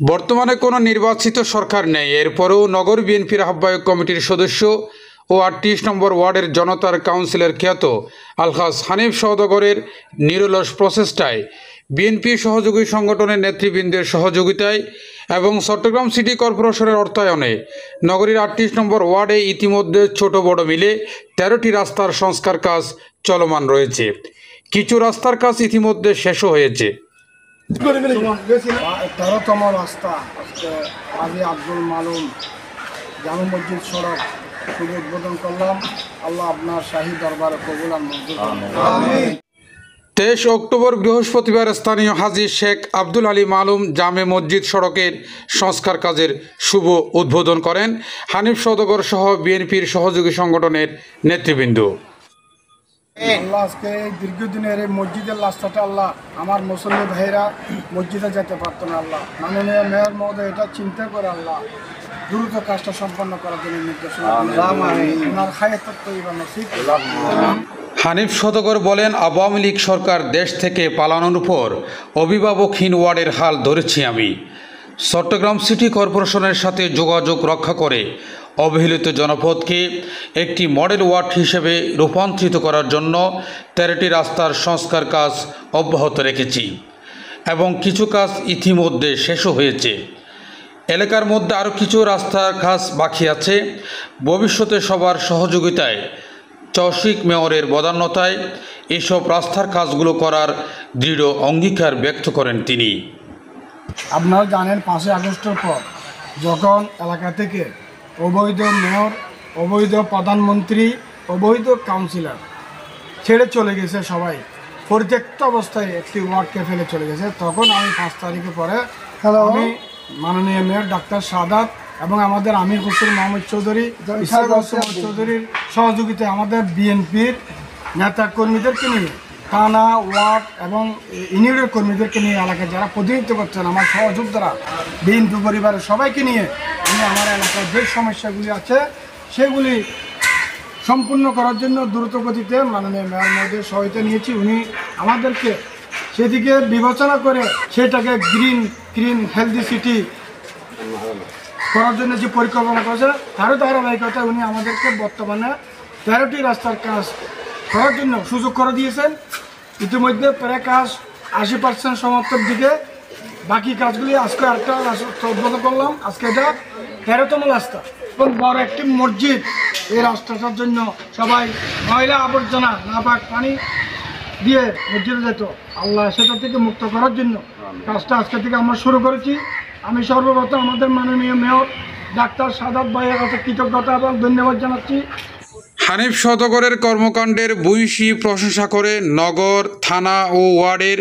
বর্তমানে কোনো নির্বাচিত সরকার নেই, এরপরেও নগর বিএনপির আহ্বায়ক কমিটির সদস্য ও ৩৮ নম্বর ওয়ার্ডের জনতার কাউন্সিলর খ্যাত আলহাজ হানিফ সওদাগরের নিরলস প্রচেষ্টায় বিএনপি সহযোগী সংগঠনের নেতৃবৃন্দের সহযোগিতায় এবং চট্টগ্রাম সিটি কর্পোরেশনের অর্থায়নে নগরীর ৩৮ নম্বর ওয়ার্ডে ইতিমধ্যে ছোট বড় মিলে ১৩টি রাস্তার সংস্কার কাজ চলমান রয়েছে। কিছু রাস্তার কাজ ইতিমধ্যে শেষও হয়েছে। ১৩তম রাস্তা আজকে আজি আব্দুল মালুম জামে মসজিদ সড়ক শুভ উদ্বোধন করলাম। আল্লাহ আপনার শাহী দরবারে কবুল আর মঞ্জুর করুন। ২৩ অক্টোবর বৃহস্পতিবার স্থানীয় হাজী শেখ আব্দুল আলী মালুম জামে মসজিদ সড়কের সংস্কার কাজের শুভ উদ্বোধন করেন হানিফ সওদাগর সহ বিএনপির সহযোগী সংগঠনের নেতৃবৃন্দ। আল্লাহ আজকে এই দীর্ঘদিনের এই মসজিদের রাস্তাটা আল্লাহ আমার মুসল্লি ভাইরা মসজিদে যেতে পারতো না। আল্লাহ মাননীয় মেয়র মহোদয় এটা চিন্তা করে আল্লাহ দ্রুত কাজটা সম্পন্ন করার জন্য নির্দেশনা ওনার হায়াত তৈবা নসিব। হানিফ সওদাগর বলেন, আওয়ামী লীগ সরকার দেশ থেকে পালানোর উপর অভিভাবকহীন ওয়ার্ডের হাল ধরেছি আমি। চট্টগ্রাম সিটি কর্পোরেশনের সাথে যোগাযোগ রক্ষা করে অবহেলিত জনপদকে একটি মডেল ওয়ার্ড হিসেবে রূপান্তরিত করার জন্য ১৩টি রাস্তার সংস্কার কাজ অব্যাহত রেখেছি এবং কিছু কাজ ইতিমধ্যে শেষও হয়েছে। এলাকার মধ্যে আরও কিছু রাস্তার কাজ বাকি আছে। ভবিষ্যতে সবার সহযোগিতায় চৌশিক মেয়রের বদান্যতায় এসব রাস্তার কাজগুলো করার দৃঢ় অঙ্গীকার ব্যক্ত করেন তিনি। আপনারা জানেন ৫ই আগস্টের পর যখন এলাকা থেকে অবৈধ মেয়র, অবৈধ প্রধানমন্ত্রী, অবৈধ কাউন্সিলর ছেড়ে চলে গেছে, সবাই পরিত্যক্ত অবস্থায় একটি ওয়ার্ডকে ফেলে চলে গেছে, তখন আমি ৫ তারিখে পরে আমি মাননীয় মেয়র ডাক্তার সাদাত এবং আমাদের আমির হোসেন মোহাম্মদ চৌধুরী, চৌধুরীর সহযোগিতায় আমাদের বিএনপির নেতা কর্মীদেরকে নিয়ে থানা, ওয়ার্ড এবং ইউনিয়নের কর্মীদেরকে নিয়ে এলাকায় যারা প্রতিনিধিত্ব করছেন আমার সহযোদ্ধারা বিএনপি পরিবারের সবাইকে নিয়ে আমি আমার এলাকায় যে সমস্যাগুলি আছে সেগুলি সম্পূর্ণ করার জন্য দ্রুত গতিতে মাননীয় মেয়র মহোদয়ের সহায়তা নিয়েছি। উনি আমাদেরকে সেদিকে বিবেচনা করে সেটাকে গ্রিন হেলদি সিটি করার জন্য যে পরিকল্পনা করেছে তারও ধারাবাহিকতায় উনি আমাদেরকে বর্তমানে ১৩টি রাস্তার কাজ করার জন্য সুযোগ করে দিয়েছেন। ইতিমধ্যে প্রায় কাজ ৮০% সমাপ্তির দিকে, বাকি কাজগুলি আজকে একটা রাস্তা উদ্বোধন করলাম। আজকে এটা ১৩তম রাস্তা এবং বড় একটি মসজিদ। এই রাস্তাটার জন্য সবাই ময়লা আবর্জনা নাপাক পানি দিয়ে মসজিদে যেত, আল্লাহ সেটা থেকে মুক্ত করার জন্য কাজটা আজকে থেকে আমরা শুরু করেছি। আমি সর্বপ্রথম আমাদের মাননীয় মেয়র ডাক্তার সাদাত ভাইয়ের কাছে কৃতজ্ঞতা এবং ধন্যবাদ জানাচ্ছি। হানিফ সওদাগরের কর্মকাণ্ডের ভূয়সী প্রশংসা করে নগর, থানা ও ওয়ার্ডের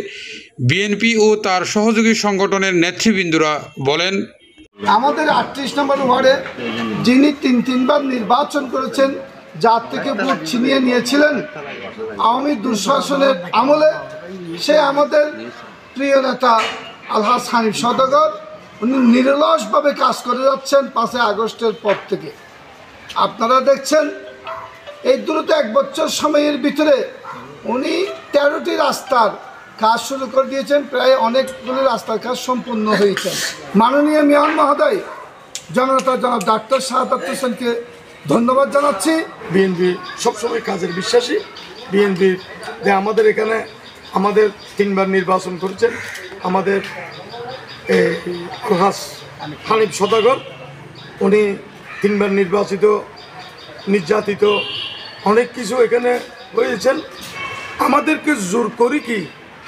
বিএনপি ও তার সহযোগী সংগঠনের নেতৃবৃন্দরা বলেন, আমাদের ৩৮ নম্বর ওয়ার্ডে যিনি তিনবার নির্বাচন করেছেন, যার থেকে ভোট ছিনিয়ে নিয়েছিলেন আওয়ামী দুঃশাসনের আমলে, সে আমাদের প্রিয় নেতা আলহাজ হানিফ সওদাগর। উনি নিরলসভাবে কাজ করে যাচ্ছেন ৫ই আগস্টের পর থেকে। আপনারা দেখছেন এই দ্রুত ১ বছর সময়ের ভিতরে উনি ১৩টি রাস্তার কাজ শুরু করে দিয়েছেন। প্রায় অনেকগুলি রাস্তার কাজ সম্পূর্ণ হয়েছে। মাননীয় মেয়র মহোদয় জনাব ডাক্তার সাদাত হোসেনকে ধন্যবাদ জানাচ্ছি। বিএনপি সবসময় কাজের বিশ্বাসী। বিএনপি যে আমাদের এখানে আমাদের 3বার নির্বাচন করেছেন আমাদের আলহাজ হানিফ সওদাগর। উনি 3বার নির্বাচিত, নির্যাতিত, অনেক কিছু এখানে হয়েছেন। আমাদেরকে জোর করে কি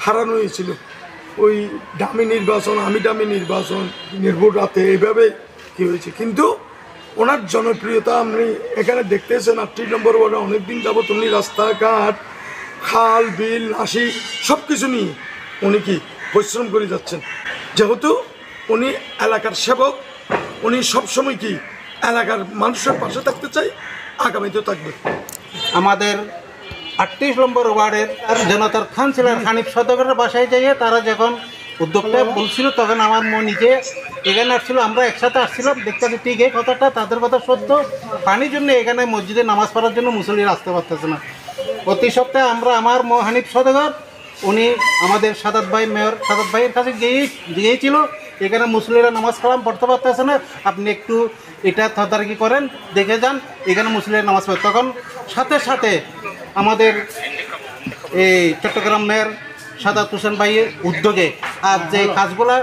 হারানো হয়েছিল, ওই দামি নির্বাচন, আমি দামি নির্বাচন, নির্ভোট রাতে এইভাবে কী হয়েছে। কিন্তু ওনার জনপ্রিয়তা আপনি এখানে দেখতেছেন। ৩৮ নম্বর ওয়ার্ডে অনেকদিন যাবত উনি রাস্তাঘাট, খাল, বিল, নাসি সব কিছু নিয়ে উনি কি পরিশ্রম করে যাচ্ছেন। যেহেতু উনি এলাকার সেবক, উনি সবসময় কি এলাকার মানুষের পাশে থাকতে চাই, আগামীতেও থাকবে। আমাদের ৩৮ নম্বর ওয়ার্ডের জনতার কাউন্সিলর হানিফ সওদাগরের বাসায় যাইয়ে তারা যখন উদ্যোগটা বলছিল তখন আমার মন নিজে এখানে আসছিল, আমরা একসাথে আসছিলাম, দেখতে ঠিক এই কথাটা তাদের কথা সত্য। পানির জন্য এখানে মসজিদে নামাজ পড়ার জন্য মুসল্লিরা আসতে পারতেছে না। প্রতি সপ্তাহে আমরা আমার হানিফ সওদাগর উনি আমাদের সাদাত ভাই, মেয়র সাদাত ভাইয়ের কাছে গিয়েছিল এখানে মুসলিমরা নামাজ কালাম পড়তে পারতেছে না, আপনি একটু এটা তদারকি করেন, দেখে যান এখানে মুসলিমরা নামাজ পড়ে। তখন সাথে সাথে আমাদের এই চট্টগ্রাম মেয়র সাদাত হোসেন ভাইয়ের উদ্যোগে আর যে কাজগুলা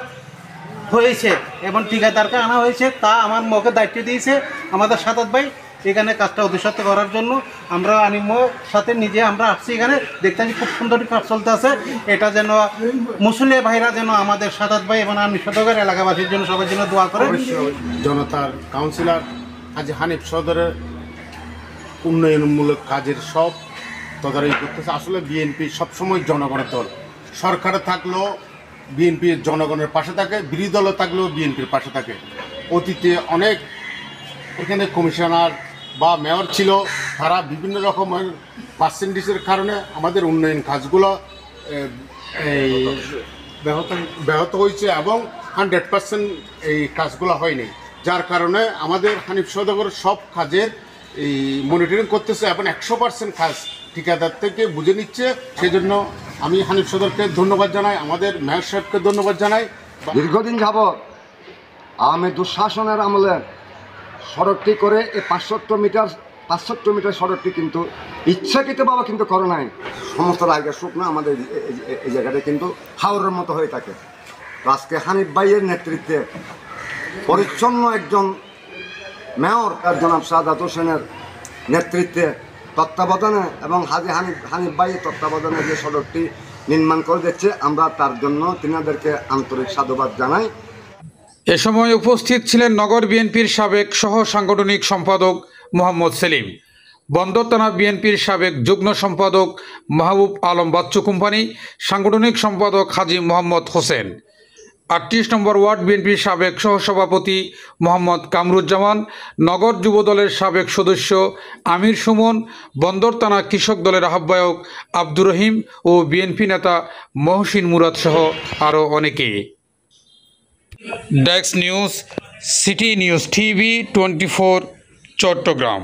হয়েছে এবং ঠিকাদারকে আনা হয়েছে, তা আমার মুখে দায়িত্ব দিয়েছে আমাদের সাদাত ভাই এখানে কাজটা অধিষ্ঠিত করার জন্য। আমরা আনিমোর সাথে নিজে আমরা আসছি এখানে, দেখতে খুব সুন্দর কাজ চলতে আছে। এটা যেন মুসলিম ভাইরা যেন আমাদের সাদাত ভাই এবং আমি সদরের এলাকাবাসীর জন্য সবার জন্য দোয়া করে। জনতার কাউন্সিলর হাজী হানিফ সদরের উন্নয়নমূলক কাজের সব তদারকি করতেছে। আসলে বিএনপি সবসময় জনগণের দল, সরকারে থাকলেও বিএনপি জনগণের পাশে থাকে, বিরোধী দলে থাকলেও বিএনপির পাশে থাকে। অতীতে অনেক এখানে কমিশনার বা মেয়র ছিল, তারা বিভিন্ন রকমের পার্সেন্টেজের কারণে আমাদের উন্নয়ন কাজগুলো এই ব্যাহত হয়েছে এবং 100% এই কাজগুলো হয়নি, যার কারণে আমাদের হানিফ সদর সব কাজের এই মনিটরিং করতেছে এবং 100% কাজ ঠিকাদার থেকে বুঝে নিচ্ছে। সেই জন্য আমি হানিফ সদরকে ধন্যবাদ জানাই, আমাদের মেয়র সাহেবকে ধন্যবাদ জানাই। দীর্ঘদিন যাবৎ আওয়ামী দুঃশাসনের আমলে সড়কটি করে এই 500 মিটার সড়কটি কিন্তু ইচ্ছাকৃতভাবে কিন্তু করে নাই। সমস্ত রায়গা শুকনো আমাদের এই জায়গাটা কিন্তু হাওরের মতো হয়ে থাকে। তো আজকে হানিফ ভাইয়ের নেতৃত্বে পরিচ্ছন্ন একজন মেয়র জনাব সাদাত হোসেনের নেতৃত্বে তত্ত্বাবধানে এবং হানিফ ভাইয়ের তত্ত্বাবধানে যে সড়কটি নির্মাণ করে দিচ্ছে, আমরা তার জন্য তিনাদেরকে আন্তরিক সাধুবাদ জানাই। এ সময় উপস্থিত ছিলেন নগর বিএনপির সাবেক সহ সাংগঠনিক সম্পাদক মোহাম্মদ সেলিম, বন্দর থানা বিএনপির সাবেক যুগ্ম সম্পাদক মাহবুব আলম বাচ্চু কোম্পানি, সাংগঠনিক সম্পাদক হাজী মোহাম্মদ হোসেন, 38 নম্বর ওয়ার্ড বিএনপির সাবেক সহসভাপতি মোহাম্মদ কামরুজ্জামান, নগর যুবদলের সাবেক সদস্য আমির সুমন, বন্দর থানা কৃষক দলের আহ্বায়ক আব্দুর রহিম ও বিএনপি নেতা মহসিন মুরাদ সহ আরও অনেকে। Desk news, city news TV 24, Chittagong.